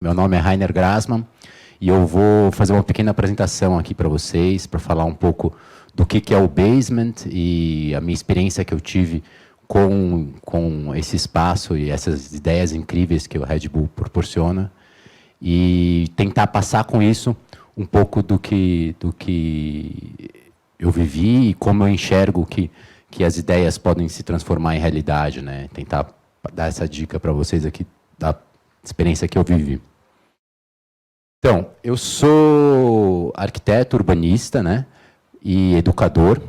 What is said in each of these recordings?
Meu nome é Rainer Grassmann e eu vou fazer uma pequena apresentação aqui para vocês, para falar um pouco do que é o Basement e a minha experiência que eu tive com esse espaço e essas ideias incríveis que o Red Bull proporciona e tentar passar com isso um pouco do que eu vivi e como eu enxergo que as ideias podem se transformar em realidade, né? Tentar dar essa dica para vocês aqui da experiência que eu vivi. Então, eu sou arquiteto urbanista, né, e educador.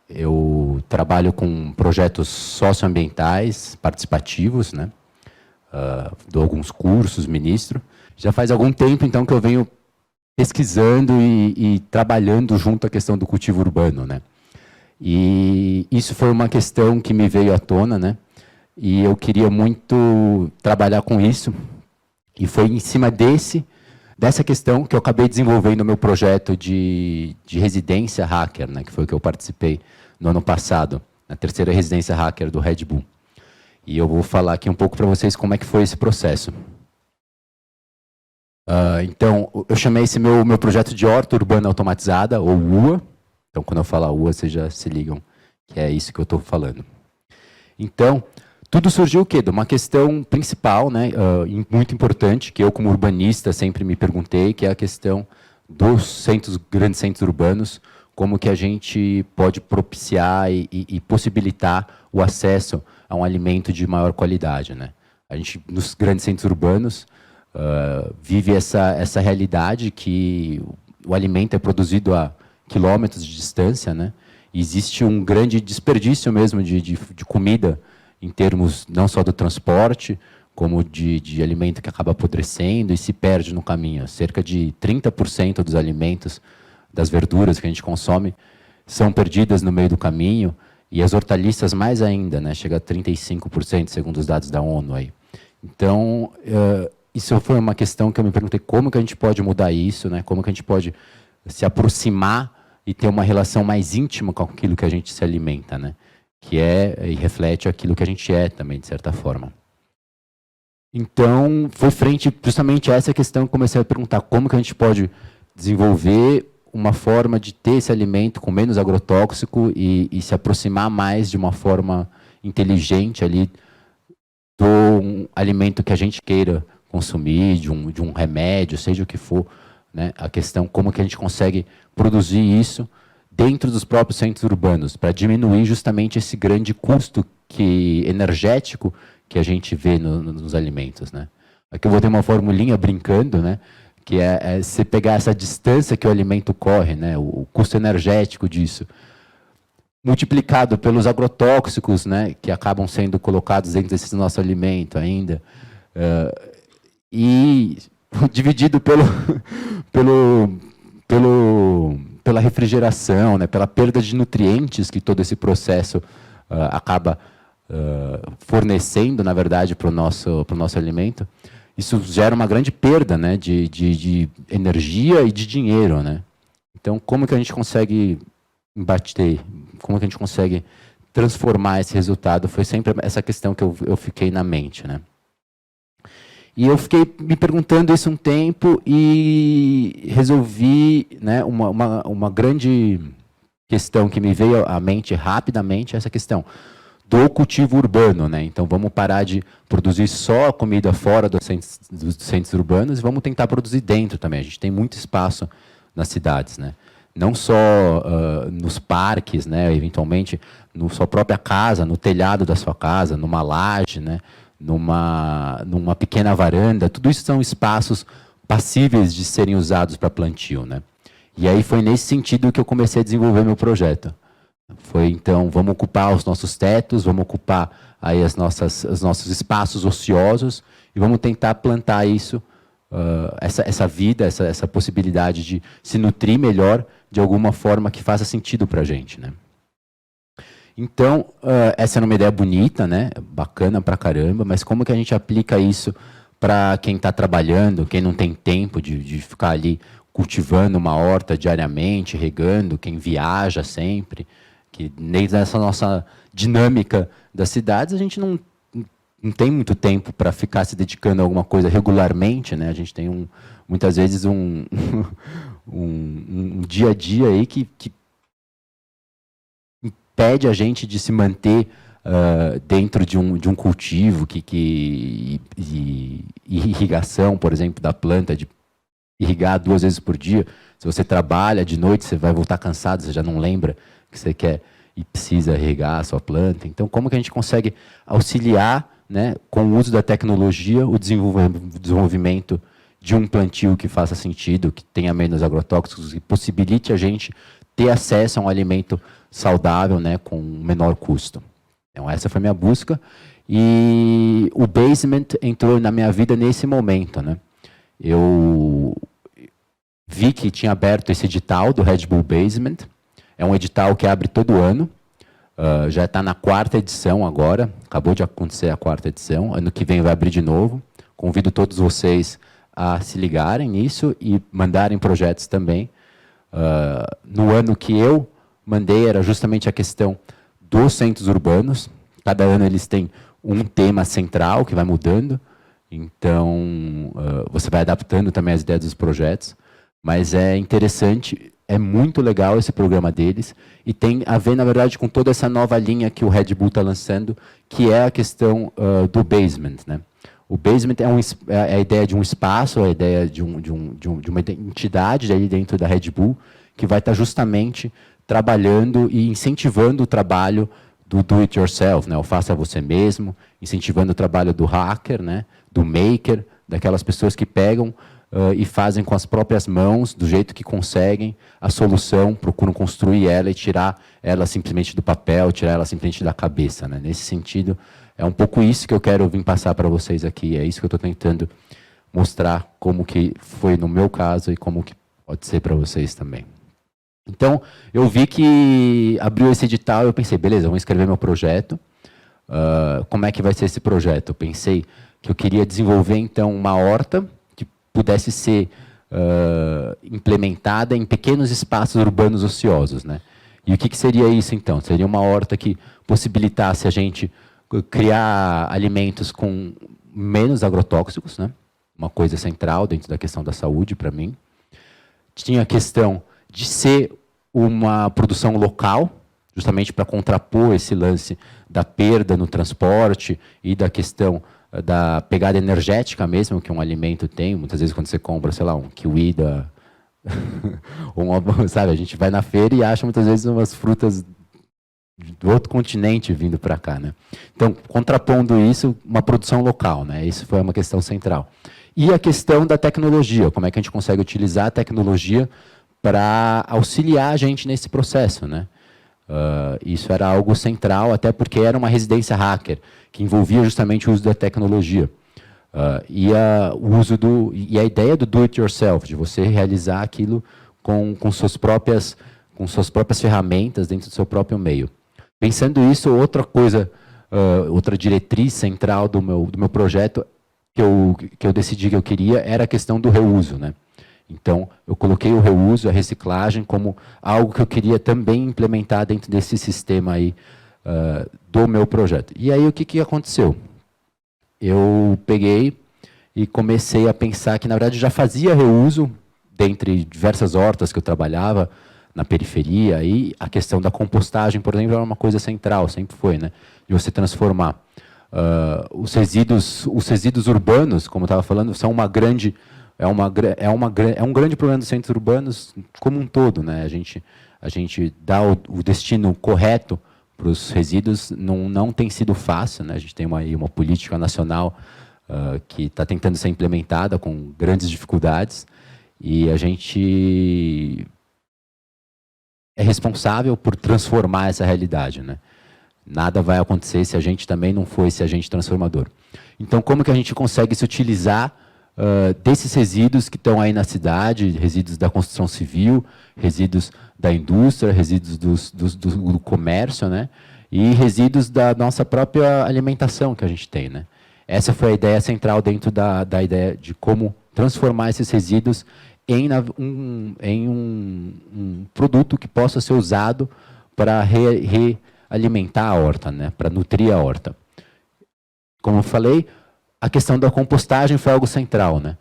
Eu trabalho com projetos socioambientais, participativos, né, dou alguns cursos, ministro. Já faz algum tempo, então, que eu venho pesquisando e trabalhando junto à questão do cultivo urbano, né. E isso foi uma questão que me veio à tona, né, e eu queria muito trabalhar com isso. E foi em cima dessa questão que eu acabei desenvolvendo o meu projeto de residência hacker, né, que foi o que eu participei no ano passado, na terceira residência hacker do Red Bull. E eu vou falar aqui um pouco para vocês como é que foi esse processo. Então, eu chamei esse meu projeto de horta urbana automatizada, ou UA. Então, quando eu falar UA, vocês já se ligam que é isso que eu estou falando. Então, tudo surgiu o quê? De uma questão principal, né, muito importante, que eu como urbanista sempre me perguntei, que é a questão dos grandes centros urbanos, como que a gente pode propiciar e possibilitar o acesso a um alimento de maior qualidade, né? A gente, nos grandes centros urbanos, vive essa realidade que o alimento é produzido a quilômetros de distância, né? E existe um grande desperdício mesmo de comida, em termos não só do transporte, como de alimento que acaba apodrecendo e se perde no caminho. Cerca de 30% dos alimentos, das verduras que a gente consome, são perdidas no meio do caminho, e as hortaliças mais ainda, né? Chega a 35%, segundo os dados da ONU. Aí. Então, isso foi uma questão que eu me perguntei, como que a gente pode mudar isso, né? Como que a gente pode se aproximar e ter uma relação mais íntima com aquilo que a gente se alimenta, né? Que é e reflete aquilo que a gente é também, de certa forma. Então, foi frente justamente a essa questão que comecei a perguntar como que a gente pode desenvolver uma forma de ter esse alimento com menos agrotóxico e se aproximar mais de uma forma inteligente ali do alimento que a gente queira consumir, de um remédio, seja o que for, né? A questão como que a gente consegue produzir isso dentro dos próprios centros urbanos, para diminuir justamente esse grande custo energético que a gente vê nos alimentos, né? Aqui eu vou ter uma formulinha brincando, né? Que é você pegar essa distância que o alimento corre, né? O custo energético disso, multiplicado pelos agrotóxicos, né? Que acabam sendo colocados dentro desse nosso alimento ainda, e dividido pela refrigeração, né, pela perda de nutrientes que todo esse processo acaba fornecendo, na verdade, para o nosso alimento, isso gera uma grande perda, né, de energia e de dinheiro, né? Então, como que a gente consegue embater, como que a gente consegue transformar esse resultado? Foi sempre essa questão que eu fiquei na mente, né? E eu fiquei me perguntando isso um tempo e resolvi, né, uma grande questão que me veio à mente rapidamente, essa questão do cultivo urbano, né? Então vamos parar de produzir só comida fora dos centros urbanos e vamos tentar produzir dentro também. A gente tem muito espaço nas cidades, né? Não só nos parques, né, eventualmente, na sua própria casa, no telhado da sua casa, numa laje, né? Numa pequena varanda, tudo isso são espaços passíveis de serem usados para plantio, né? E aí foi nesse sentido que eu comecei a desenvolver meu projeto. Foi, então, vamos ocupar os nossos tetos, vamos ocupar aí os nossos espaços ociosos e vamos tentar plantar isso, essa vida, essa possibilidade de se nutrir melhor de alguma forma que faça sentido para a gente, né? Então, essa é uma ideia bonita, né? Bacana pra caramba, mas como que a gente aplica isso para quem está trabalhando, quem não tem tempo de ficar ali cultivando uma horta diariamente, regando, quem viaja sempre, que nem nessa nossa dinâmica das cidades, a gente não não tem muito tempo para ficar se dedicando a alguma coisa regularmente, né? A gente tem muitas vezes um dia a dia aí que impede a gente de se manter dentro de um cultivo e irrigação, por exemplo, da planta, de irrigar 2 vezes por dia. Se você trabalha de noite, você vai voltar cansado, você já não lembra que você quer e precisa irrigar a sua planta. Então, como que a gente consegue auxiliar, né, com o uso da tecnologia, o desenvolvimento de um plantio que faça sentido, que tenha menos agrotóxicos e possibilite a gente ter acesso a um alimento saudável, né, com menor custo. Então, essa foi a minha busca. E o Basement entrou na minha vida nesse momento, né? Eu vi que tinha aberto esse edital do Red Bull Basement. É um edital que abre todo ano. Já está na 4ª edição agora. Acabou de acontecer a 4ª edição. Ano que vem vai abrir de novo. Convido todos vocês a se ligarem nisso e mandarem projetos também. No ano que eu mandei, era justamente a questão dos centros urbanos. Cada ano eles têm um tema central que vai mudando. Então, você vai adaptando também as ideias dos projetos. Mas é interessante, é muito legal esse programa deles. E tem a ver, na verdade, com toda essa nova linha que o Red Bull está lançando, que é a questão do basement, né? O basement é a ideia de um espaço, a ideia de uma entidade ali dentro da Red Bull, que vai estar justamente trabalhando e incentivando o trabalho do do-it-yourself, né? O faça você mesmo, incentivando o trabalho do hacker, né? Do maker, daquelas pessoas que pegam e fazem com as próprias mãos, do jeito que conseguem, a solução, procuram construir ela e tirar ela simplesmente do papel, tirar ela simplesmente da cabeça, né? Nesse sentido, é um pouco isso que eu quero vir passar para vocês aqui, é isso que eu estou tentando mostrar como que foi no meu caso e como que pode ser para vocês também. Então, eu vi que abriu esse edital, eu pensei, beleza, vou escrever meu projeto. Como é que vai ser esse projeto? Eu pensei que eu queria desenvolver, então, uma horta que pudesse ser implementada em pequenos espaços urbanos ociosos, né? E o que seria isso, então? Seria uma horta que possibilitasse a gente criar alimentos com menos agrotóxicos, né? Uma coisa central dentro da questão da saúde, para mim. Tinha a questão de ser uma produção local, justamente para contrapor esse lance da perda no transporte e da questão da pegada energética mesmo que um alimento tem. Muitas vezes quando você compra, sei lá, um kiwi sabe, a gente vai na feira e acha muitas vezes umas frutas do outro continente vindo para cá, né? Então, contrapondo isso, uma produção local, né? Isso foi uma questão central. E a questão da tecnologia, como é que a gente consegue utilizar a tecnologia para auxiliar a gente nesse processo, né? Isso era algo central, até porque era uma residência hacker, que envolvia justamente o uso da tecnologia. E a ideia do do-it-yourself, de você realizar aquilo com suas próprias ferramentas dentro do seu próprio meio. Pensando isso, outra coisa, outra diretriz central do meu projeto que eu decidi que eu queria era a questão do reuso, né? Então, eu coloquei o reuso, a reciclagem, como algo que eu queria também implementar dentro desse sistema aí, do meu projeto. E aí, o que aconteceu? Eu peguei e comecei a pensar que, na verdade, já fazia reuso, dentre diversas hortas que eu trabalhava, na periferia, e a questão da compostagem, por exemplo, era uma coisa central, sempre foi, né? De você transformar. Os resíduos urbanos, como eu estava falando, são é um grande problema dos centros urbanos como um todo, né? A gente dá o destino correto para os resíduos não tem sido fácil, né? A gente tem uma política nacional que está tentando ser implementada com grandes dificuldades e a gente é responsável por transformar essa realidade, né? Nada vai acontecer se a gente também não for esse agente transformador. Então, como que a gente consegue se utilizar desses resíduos que estão aí na cidade, resíduos da construção civil, resíduos da indústria, resíduos do comércio, né? E resíduos da nossa própria alimentação que a gente tem, né? Essa foi a ideia central dentro da ideia de como transformar esses resíduos em um produto que possa ser usado para realimentar a horta, né? Para nutrir a horta. Como eu falei, a questão da compostagem foi algo central, né?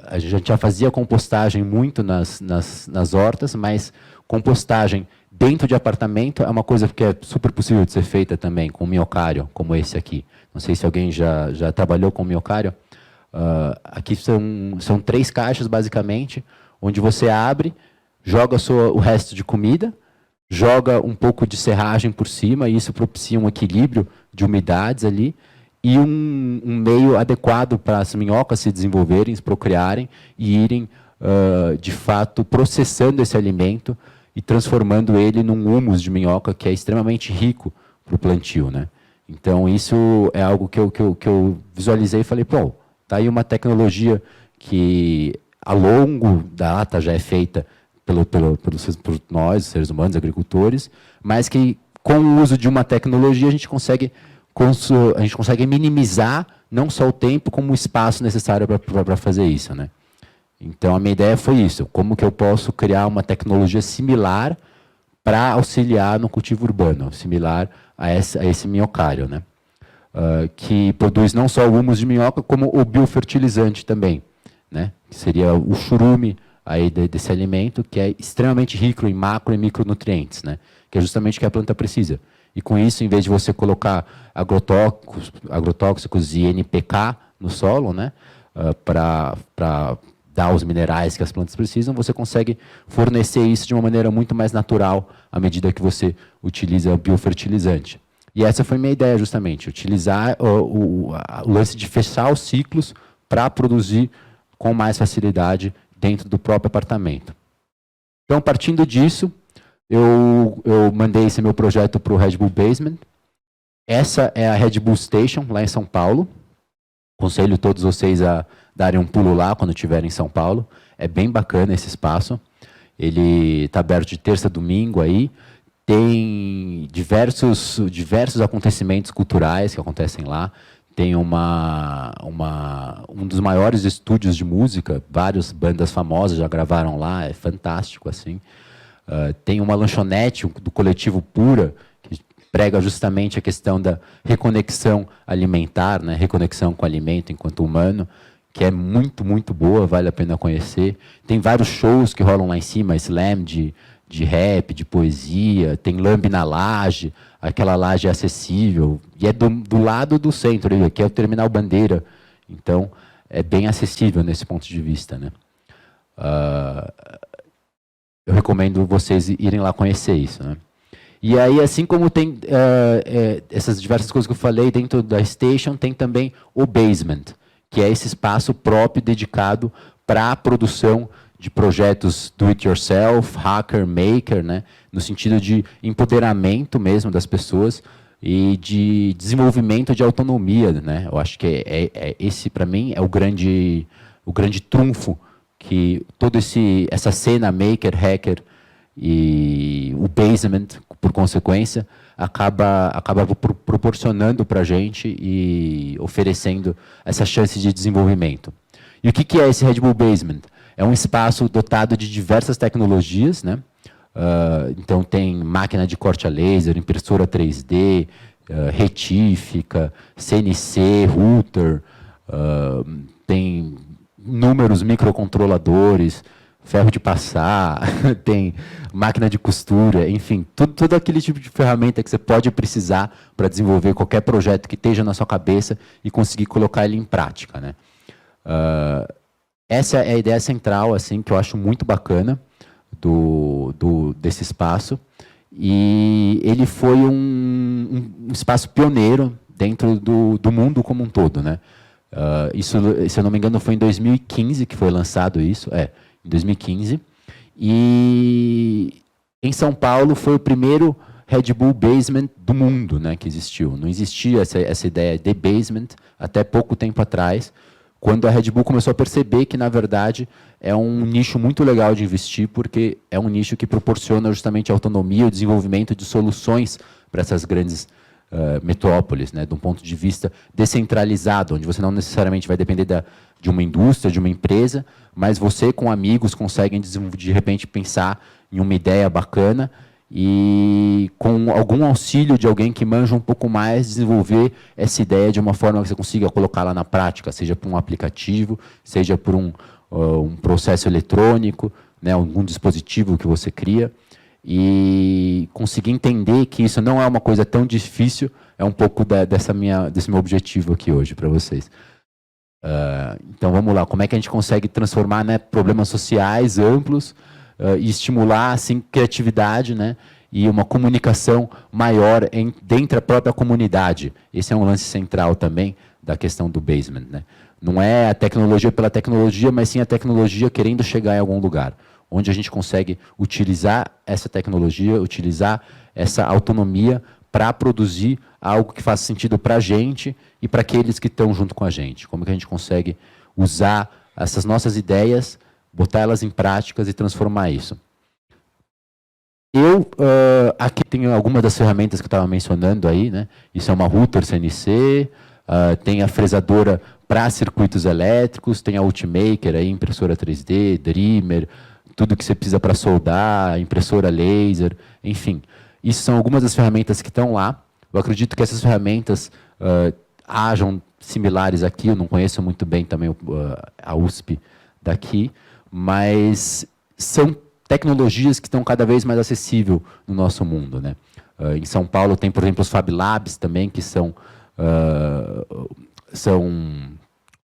A gente já fazia compostagem muito nas hortas, mas compostagem dentro de apartamento é uma coisa que é super possível de ser feita também, com miocário, como esse aqui. Não sei se alguém já trabalhou com miocário. Aqui são 3 caixas, basicamente, onde você abre, joga o resto de comida, joga um pouco de serragem por cima, e isso propicia um equilíbrio de umidades ali, e um meio adequado para as minhocas se desenvolverem, se procriarem e irem, de fato, processando esse alimento e transformando ele num humus de minhoca que é extremamente rico para o plantio, né? Então, isso é algo que eu visualizei e falei, pô, está aí uma tecnologia que, a longo data, já é feita por nós, seres humanos, agricultores, mas que, com o uso de uma tecnologia, a gente consegue minimizar não só o tempo, como o espaço necessário para fazer isso, né? Então, a minha ideia foi isso, como que eu posso criar uma tecnologia similar para auxiliar no cultivo urbano, similar a esse minhocário, né? Que produz não só o humus de minhoca, como o biofertilizante também, né? Que seria o churume aí desse alimento, que é extremamente rico em macro e micronutrientes, né? Que é justamente o que a planta precisa. E com isso, em vez de você colocar agrotóxicos e NPK no solo, né? Para dar os minerais que as plantas precisam, você consegue fornecer isso de uma maneira muito mais natural à medida que você utiliza o biofertilizante. E essa foi a minha ideia, justamente, utilizar o lance de fechar os ciclos para produzir com mais facilidade dentro do próprio apartamento. Então, partindo disso, eu mandei esse meu projeto para o Red Bull Basement. Essa é a Red Bull Station, lá em São Paulo. Aconselho todos vocês a darem um pulo lá quando estiverem em São Paulo. É bem bacana esse espaço. Ele está aberto de terça a domingo aí. Tem diversos acontecimentos culturais que acontecem lá. Tem um dos maiores estúdios de música, várias bandas famosas já gravaram lá, é fantástico, assim. Tem uma lanchonete do coletivo Pura, que prega justamente a questão da reconexão alimentar, né? Reconexão com o alimento enquanto humano, que é muito, muito boa, vale a pena conhecer. Tem vários shows que rolam lá em cima, slam de rap, de poesia, tem lambe na laje, aquela laje é acessível, e é do lado do centro, aqui é o Terminal Bandeira, então é bem acessível nesse ponto de vista, né? Eu recomendo vocês irem lá conhecer isso, né? E aí, assim como tem essas diversas coisas que eu falei, dentro da Station tem também o Basement, que é esse espaço próprio dedicado para a produção de projetos do-it-yourself, hacker, maker, né? No sentido de empoderamento mesmo das pessoas e de desenvolvimento de autonomia, né? Eu acho que esse, para mim, é o grande trunfo que toda essa cena maker, hacker e o basement, por consequência, acaba proporcionando para a gente e oferecendo essa chance de desenvolvimento. E o que é esse Red Bull Basement? É um espaço dotado de diversas tecnologias, né? Então, tem máquina de corte a laser, impressora 3D, retífica, CNC, router, tem inúmeros microcontroladores, ferro de passar, tem máquina de costura, enfim, todo aquele tipo de ferramenta que você pode precisar para desenvolver qualquer projeto que esteja na sua cabeça e conseguir colocar ele em prática, né? Essa é a ideia central, assim, que eu acho muito bacana desse espaço. E ele foi um espaço pioneiro dentro do mundo como um todo, né? Isso, se eu não me engano, foi em 2015 que foi lançado isso. Em 2015. E em São Paulo foi o primeiro Red Bull Basement do mundo, né, que existiu. Não existia essa ideia de basement até pouco tempo atrás, quando a Red Bull começou a perceber que, na verdade, é um nicho muito legal de investir, porque é um nicho que proporciona justamente autonomia e o desenvolvimento de soluções para essas grandes metrópoles, né, de um ponto de vista descentralizado, onde você não necessariamente vai depender de uma indústria, de uma empresa, mas você com amigos conseguem, de repente, pensar em uma ideia bacana e com algum auxílio de alguém que manja um pouco mais, desenvolver essa ideia de uma forma que você consiga colocá-la na prática, seja por um aplicativo, seja por um processo eletrônico, né, algum dispositivo que você cria, e conseguir entender que isso não é uma coisa tão difícil, é um pouco desse meu objetivo aqui hoje para vocês. Então vamos lá, como é que a gente consegue transformar, né, problemas sociais amplos e estimular assim, criatividade, né, e uma comunicação maior dentro da própria comunidade. Esse é um lance central também da questão do Basement, né? Não é a tecnologia pela tecnologia, mas sim a tecnologia querendo chegar em algum lugar, onde a gente consegue utilizar essa tecnologia, utilizar essa autonomia para produzir algo que faça sentido para a gente e para aqueles que estão junto com a gente. Como que a gente consegue usar essas nossas ideias, botar elas em práticas e transformar isso. Eu aqui tenho algumas das ferramentas que eu estava mencionando aí, né? Isso é uma router CNC, tem a fresadora para circuitos elétricos, tem a Ultimaker, aí, impressora 3D, Dreamer, tudo que você precisa para soldar, impressora laser, enfim. Isso são algumas das ferramentas que estão lá. Eu acredito que essas ferramentas hajam similares aqui, eu não conheço muito bem também a USP daqui, mas são tecnologias que estão cada vez mais acessíveis no nosso mundo, né? Em São Paulo tem, por exemplo, os Fab Labs também, que são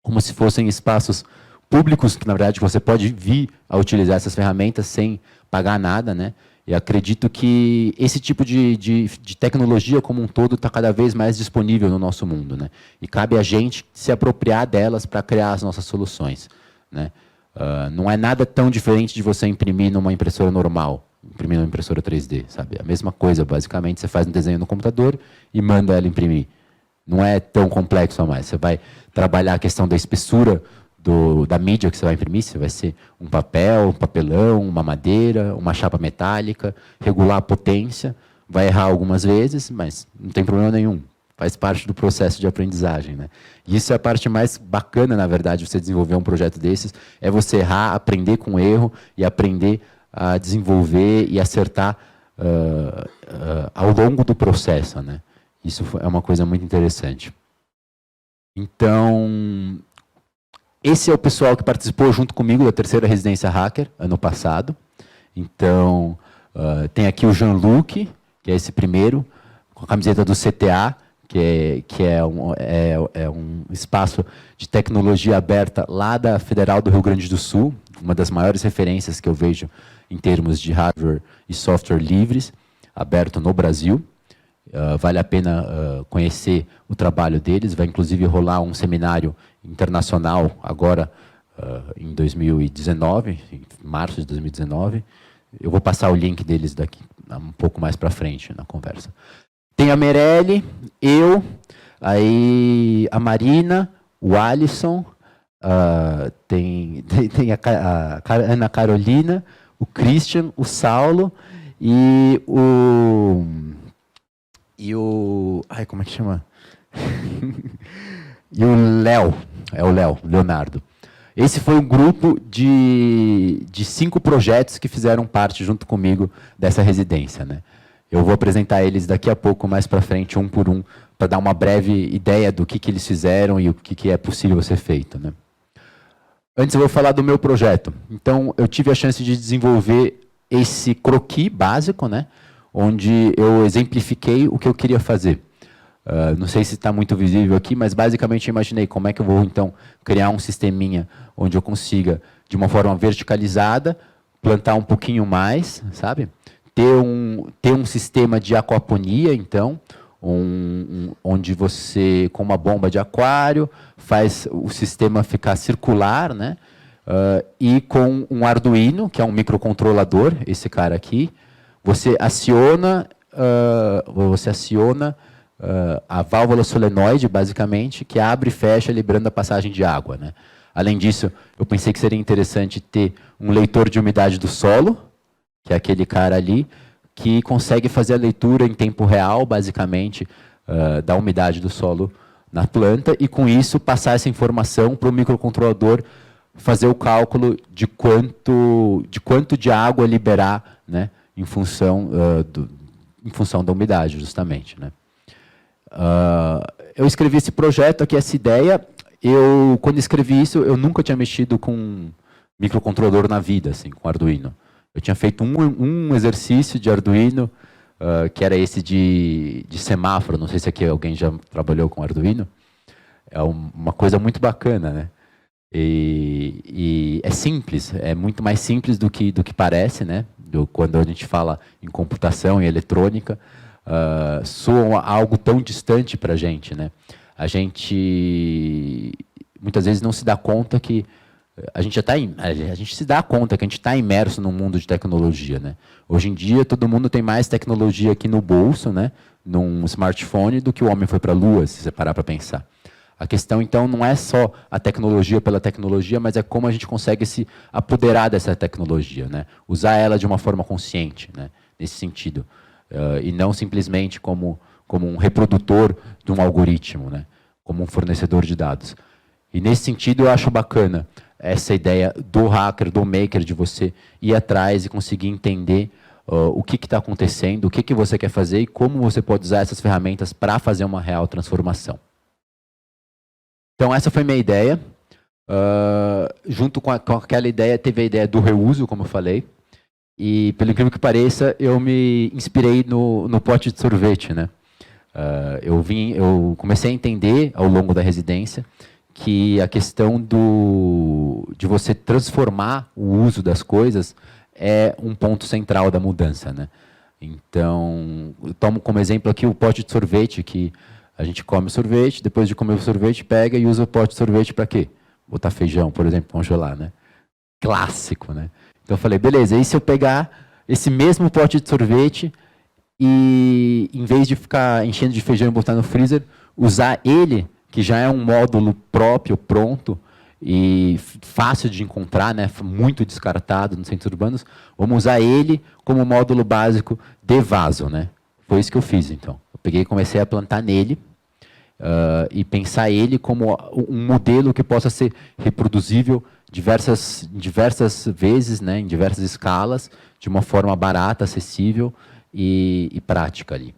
como se fossem espaços públicos, que na verdade você pode vir a utilizar essas ferramentas sem pagar nada, né? E acredito que esse tipo de tecnologia como um todo está cada vez mais disponível no nosso mundo, né? E cabe a gente se apropriar delas para criar as nossas soluções, né? Não é nada tão diferente de você imprimir numa impressora normal, imprimir numa impressora 3D, sabe? A mesma coisa, basicamente, você faz um desenho no computador e manda ela imprimir. Não é tão complexo a mais. Você vai trabalhar a questão da espessura da mídia que você vai imprimir, se vai ser um papel, um papelão, uma madeira, uma chapa metálica, regular a potência, vai errar algumas vezes, mas não tem problema nenhum. Faz parte do processo de aprendizagem, né? E isso é a parte mais bacana, na verdade, de você desenvolver um projeto desses, é você errar, aprender com o erro e aprender a desenvolver e acertar ao longo do processo, né? Isso é uma coisa muito interessante. Então, esse é o pessoal que participou junto comigo da terceira residência hacker, ano passado. Então, tem aqui o Jean-Luc, que é esse primeiro, com a camiseta do CTA, que é um espaço de tecnologia aberta lá da Federal do Rio Grande do Sul, uma das maiores referências que eu vejo em termos de hardware e software livres, aberto no Brasil. Vale a pena conhecer o trabalho deles, vai inclusive rolar um seminário internacional agora em 2019, em março de 2019. Eu vou passar o link deles daqui um pouco mais para frente na conversa. Tem a Merelle, eu, aí a Marina, o Alisson, tem a Ana Carolina, o Christian, o Saulo e o... Ai, como é que chama? E o Léo, Leonardo. Esse foi um grupo de 5 projetos que fizeram parte junto comigo dessa residência, né? Eu vou apresentar eles daqui a pouco, mais para frente, um por um, para dar uma breve ideia do que eles fizeram e o que é possível ser feito, né? Antes eu vou falar do meu projeto. Então, eu tive a chance de desenvolver esse croquis básico, né? Onde eu exemplifiquei o que eu queria fazer. Não sei se está muito visível aqui, mas basicamente eu imaginei como é que eu vou, então, criar um sisteminha onde eu consiga, de uma forma verticalizada, plantar um pouquinho mais, sabe? Ter um sistema de aquaponia, então, onde você, com uma bomba de aquário, faz o sistema ficar circular, né? E com um Arduino, que é um microcontrolador, esse cara aqui, você aciona a válvula solenoide, basicamente, que abre e fecha, liberando a passagem de água, né? Além disso, eu pensei que seria interessante ter um leitor de umidade do solo, que é aquele cara ali, que consegue fazer a leitura em tempo real, basicamente, da umidade do solo na planta, e com isso passar essa informação para o microcontrolador fazer o cálculo de quanto de água liberar, né, em função, em função da umidade, justamente, né? Eu escrevi esse projeto aqui, essa ideia. Quando escrevi isso, eu nunca tinha mexido com microcontrolador na vida, assim, com Arduino. Eu tinha feito um exercício de Arduino, que era esse de semáforo. Não sei se aqui alguém já trabalhou com Arduino. É uma coisa muito bacana, né? E é simples, é muito mais simples do que parece, né? Quando a gente fala em computação e eletrônica, soa algo tão distante para a gente, né? A gente muitas vezes não se dá conta que a gente se dá conta que a gente está imerso num mundo de tecnologia, né? Hoje em dia todo mundo tem mais tecnologia aqui no bolso, né? Num smartphone, do que o homem foi para a Lua, se você parar para pensar. A questão, então, não é só a tecnologia pela tecnologia, mas é como a gente consegue se apoderar dessa tecnologia, né? Usar ela de uma forma consciente, né? Nesse sentido. E não simplesmente como um reprodutor de um algoritmo, né? Como um fornecedor de dados. E, nesse sentido, eu acho bacana essa ideia do hacker, do maker, de você ir atrás e conseguir entender o que está acontecendo, o que você quer fazer e como você pode usar essas ferramentas para fazer uma real transformação. Então, essa foi minha ideia. Junto com aquela ideia, teve a ideia do reuso, como eu falei. E, pelo incrível que pareça, eu me inspirei no pote de sorvete, né? Eu comecei a entender, ao longo da residência, que a questão de você transformar o uso das coisas é um ponto central da mudança, né? Então, eu tomo como exemplo aqui o pote de sorvete, que a gente come o sorvete, depois de comer o sorvete, pega e usa o pote de sorvete para quê? Botar feijão, por exemplo, congelar, né? Clássico, né? Então eu falei, beleza, e se eu pegar esse mesmo pote de sorvete e, em vez de ficar enchendo de feijão e botar no freezer, usar ele, que já é um módulo próprio, pronto, e fácil de encontrar, né? Muito descartado nos centros urbanos, vamos usar ele como módulo básico de vaso, né? Foi isso que eu fiz, então. Eu peguei e comecei a plantar nele, e pensar ele como um modelo que possa ser reproduzível diversas vezes, né, em diversas escalas, de uma forma barata, acessível e prática ali.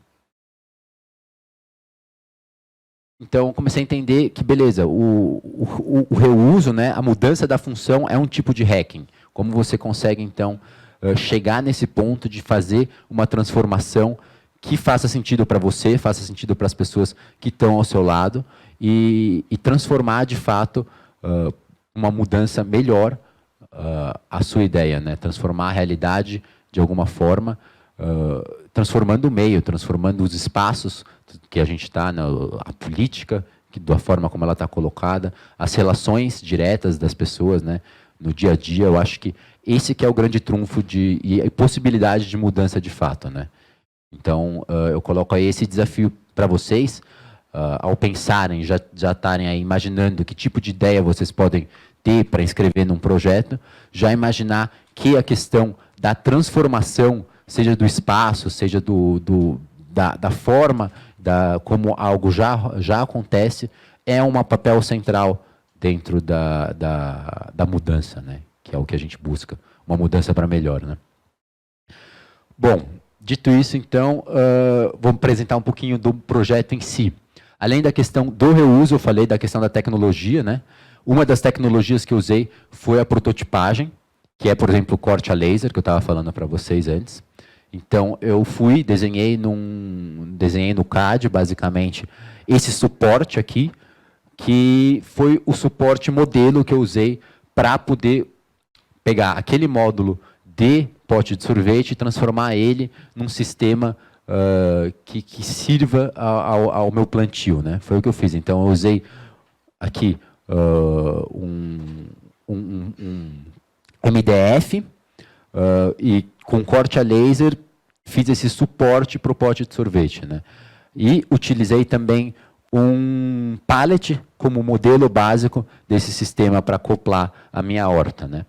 Então, comecei a entender que, beleza, o reuso, né, a mudança da função é um tipo de hacking. Como você consegue, então, chegar nesse ponto de fazer uma transformação que faça sentido para você, faça sentido para as pessoas que estão ao seu lado e transformar, de fato, uma mudança melhor a sua ideia, né? Transformar a realidade de alguma forma, transformando o meio, transformando os espaços que a gente está, a política, da forma como ela está colocada, as relações diretas das pessoas, né? No dia a dia. Eu acho que esse que é o grande trunfo e possibilidade de mudança de fato, né? Então, eu coloco aí esse desafio para vocês, ao pensarem, já estarem aí imaginando que tipo de ideia vocês podem ter para inscrever num projeto, já imaginar que a questão da transformação, seja do espaço, seja da forma, como algo já acontece, é um papel central dentro da mudança, né? Que é o que a gente busca, uma mudança para melhor, né? Bom, dito isso, então, vamos apresentar um pouquinho do projeto em si. Além da questão do reuso, eu falei da questão da tecnologia, né? Uma das tecnologias que eu usei foi a prototipagem, que é, por exemplo, o corte a laser, que eu estava falando para vocês antes. Então, eu desenhei no CAD, basicamente, esse suporte aqui, que foi o suporte modelo que eu usei para poder pegar aquele módulo de pote de sorvete e transformar ele num sistema que sirva ao meu plantio, né? Foi o que eu fiz. Então, eu usei aqui um MDF e com corte a laser fiz esse suporte para o pote de sorvete, né? E utilizei também um pallet como modelo básico desse sistema para acoplar a minha horta, né?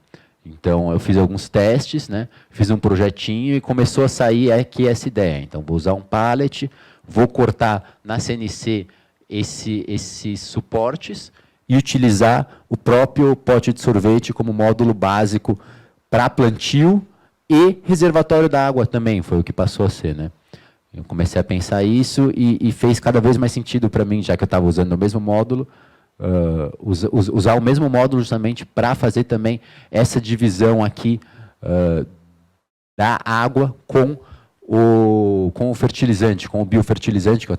Então, eu fiz alguns testes, né? Fiz um projetinho e começou a sair aqui essa ideia. Então, vou usar um pallet, vou cortar na CNC esses suportes e utilizar o próprio pote de sorvete como módulo básico para plantio e reservatório da água também, foi o que passou a ser, né? Eu comecei a pensar isso e fez cada vez mais sentido para mim, já que eu estava usando o mesmo módulo, usar o mesmo módulo justamente para fazer também essa divisão aqui da água com o fertilizante, com o biofertilizante que eu